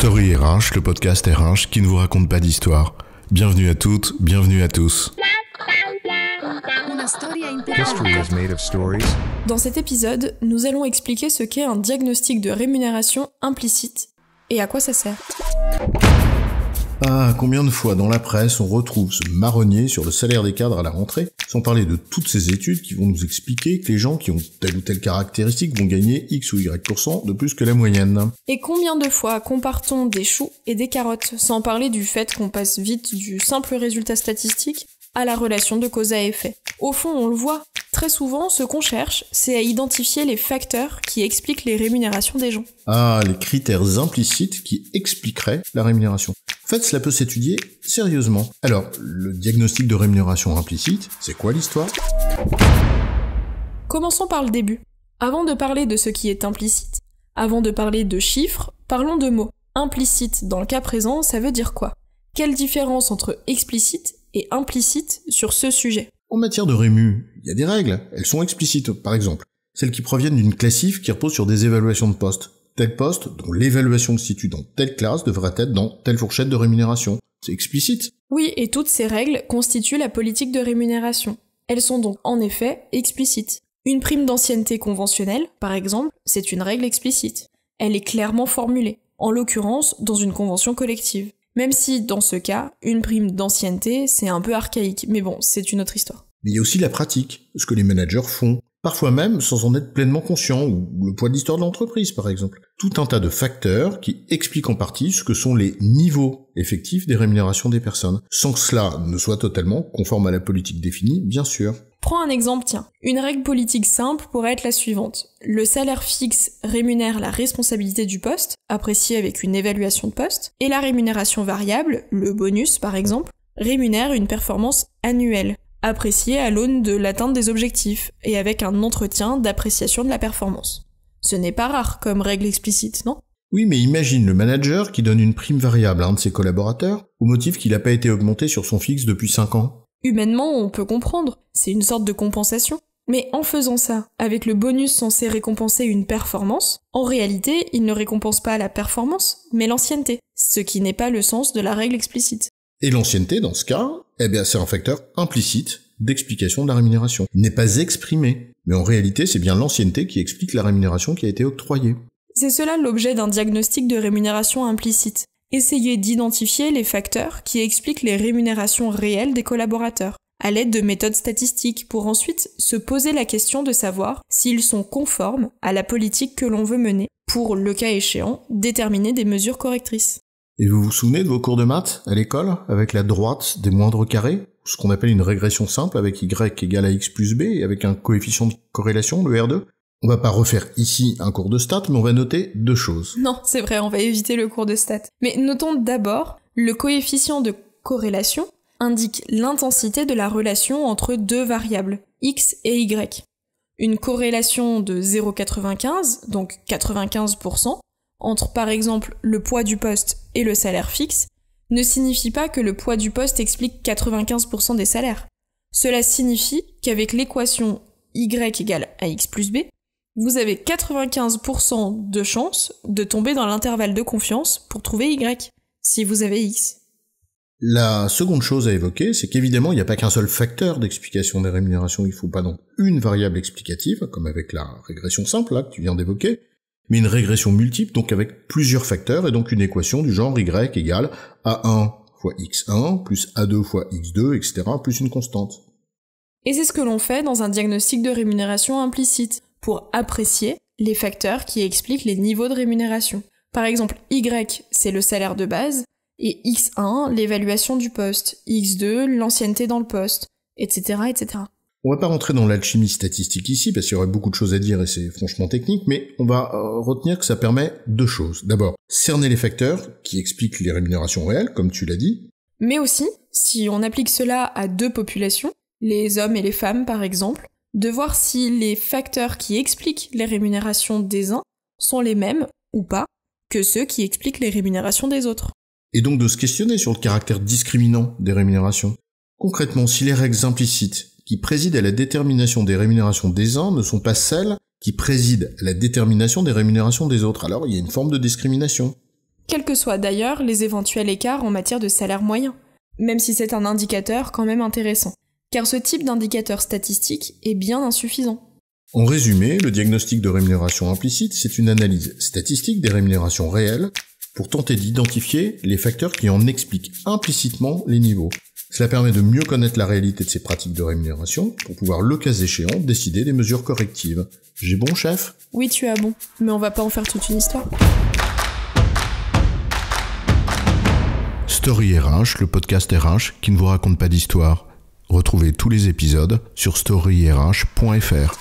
Story RH, le podcast RH qui ne vous raconte pas d'histoire. Bienvenue à toutes, bienvenue à tous. History is made of stories. Dans cet épisode, nous allons expliquer ce qu'est un diagnostic de rémunération implicite et à quoi ça sert. Ah, combien de fois dans la presse on retrouve ce marronnier sur le salaire des cadres à la rentrée, sans parler de toutes ces études qui vont nous expliquer que les gens qui ont telle ou telle caractéristique vont gagner X ou Y% de plus que la moyenne. Et combien de fois compare-t-on des choux et des carottes, sans parler du fait qu'on passe vite du simple résultat statistique à la relation de cause à effet. Au fond, on le voit, très souvent, ce qu'on cherche, c'est à identifier les facteurs qui expliquent les rémunérations des gens. Ah, les critères implicites qui expliqueraient la rémunération. En fait, cela peut s'étudier sérieusement. Alors, le diagnostic de rémunération implicite, c'est quoi l'histoire ? Commençons par le début. Avant de parler de ce qui est implicite, avant de parler de chiffres, parlons de mots. Implicite, dans le cas présent, ça veut dire quoi ? Quelle différence entre explicite et implicite sur ce sujet ? En matière de rému, il y a des règles, elles sont explicites. Par exemple, celles qui proviennent d'une classif qui repose sur des évaluations de poste. Tel poste, dont l'évaluation se situe dans telle classe, devrait être dans telle fourchette de rémunération. C'est explicite. Oui, et toutes ces règles constituent la politique de rémunération. Elles sont donc en effet explicites. Une prime d'ancienneté conventionnelle, par exemple, c'est une règle explicite. Elle est clairement formulée, en l'occurrence dans une convention collective. Même si, dans ce cas, une prime d'ancienneté, c'est un peu archaïque, mais bon, c'est une autre histoire. Mais il y a aussi la pratique, ce que les managers font, parfois même sans en être pleinement conscients, ou le poids de l'histoire de l'entreprise par exemple. Tout un tas de facteurs qui expliquent en partie ce que sont les niveaux effectifs des rémunérations des personnes, sans que cela ne soit totalement conforme à la politique définie, bien sûr. Prends un exemple, tiens. Une règle politique simple pourrait être la suivante. Le salaire fixe rémunère la responsabilité du poste, appréciée avec une évaluation de poste, et la rémunération variable, le bonus par exemple, rémunère une performance annuelle, appréciée à l'aune de l'atteinte des objectifs, et avec un entretien d'appréciation de la performance. Ce n'est pas rare comme règle explicite, non ? Oui, mais imagine le manager qui donne une prime variable à un de ses collaborateurs, au motif qu'il n'a pas été augmenté sur son fixe depuis 5 ans. Humainement, on peut comprendre, c'est une sorte de compensation. Mais en faisant ça, avec le bonus censé récompenser une performance, en réalité, il ne récompense pas la performance, mais l'ancienneté, ce qui n'est pas le sens de la règle explicite. Et l'ancienneté, dans ce cas, c'est un facteur implicite d'explication de la rémunération. Il n'est pas exprimé, mais en réalité, c'est bien l'ancienneté qui explique la rémunération qui a été octroyée. C'est cela l'objet d'un diagnostic de rémunération implicite. Essayer d'identifier les facteurs qui expliquent les rémunérations réelles des collaborateurs, à l'aide de méthodes statistiques, pour ensuite se poser la question de savoir s'ils sont conformes à la politique que l'on veut mener, pour, le cas échéant, déterminer des mesures correctrices. Et vous vous souvenez de vos cours de maths à l'école, avec la droite des moindres carrés, ce qu'on appelle une régression simple avec y égale à x plus b, et avec un coefficient de corrélation, le R2 ? On va pas refaire ici un cours de stats, mais on va noter 2 choses. Non, c'est vrai, on va éviter le cours de stats. Mais notons d'abord, le coefficient de corrélation indique l'intensité de la relation entre deux variables, x et y. Une corrélation de 0,95, donc 95%, entre par exemple le poids du poste et le salaire fixe, ne signifie pas que le poids du poste explique 95% des salaires. Cela signifie qu'avec l'équation y égale à x plus b, vous avez 95% de chances de tomber dans l'intervalle de confiance pour trouver y, si vous avez x. La seconde chose à évoquer, c'est qu'évidemment, il n'y a pas qu'un seul facteur d'explication des rémunérations, il faut pas donc une variable explicative, comme avec la régression simple, là, que tu viens d'évoquer, mais une régression multiple, donc avec plusieurs facteurs, et donc une équation du genre y égale a1 fois x1, plus a2 fois x2, etc., plus une constante. Et c'est ce que l'on fait dans un diagnostic de rémunération implicite, pour apprécier les facteurs qui expliquent les niveaux de rémunération. Par exemple, Y, c'est le salaire de base, et X1, l'évaluation du poste, X2, l'ancienneté dans le poste, etc., etc. On va pas rentrer dans l'alchimie statistique ici, parce qu'il y aurait beaucoup de choses à dire et c'est franchement technique, mais on va retenir que ça permet 2 choses. D'abord, cerner les facteurs qui expliquent les rémunérations réelles, comme tu l'as dit. Mais aussi, si on applique cela à 2 populations, les hommes et les femmes par exemple, de voir si les facteurs qui expliquent les rémunérations des uns sont les mêmes, ou pas, que ceux qui expliquent les rémunérations des autres. Et donc de se questionner sur le caractère discriminant des rémunérations. Concrètement, si les règles implicites qui président à la détermination des rémunérations des uns ne sont pas celles qui président à la détermination des rémunérations des autres, alors il y a une forme de discrimination. quels que soient d'ailleurs les éventuels écarts en matière de salaire moyen, même si c'est un indicateur quand même intéressant, car ce type d'indicateur statistique est bien insuffisant. En résumé, le diagnostic de rémunération implicite, c'est une analyse statistique des rémunérations réelles pour tenter d'identifier les facteurs qui en expliquent implicitement les niveaux. Cela permet de mieux connaître la réalité de ces pratiques de rémunération pour pouvoir, le cas échéant, décider des mesures correctives. J'ai bon, chef ? Oui, tu as bon, mais on va pas en faire toute une histoire. Story RH, le podcast RH qui ne vous raconte pas d'histoire. Retrouvez tous les épisodes sur storyrh.fr.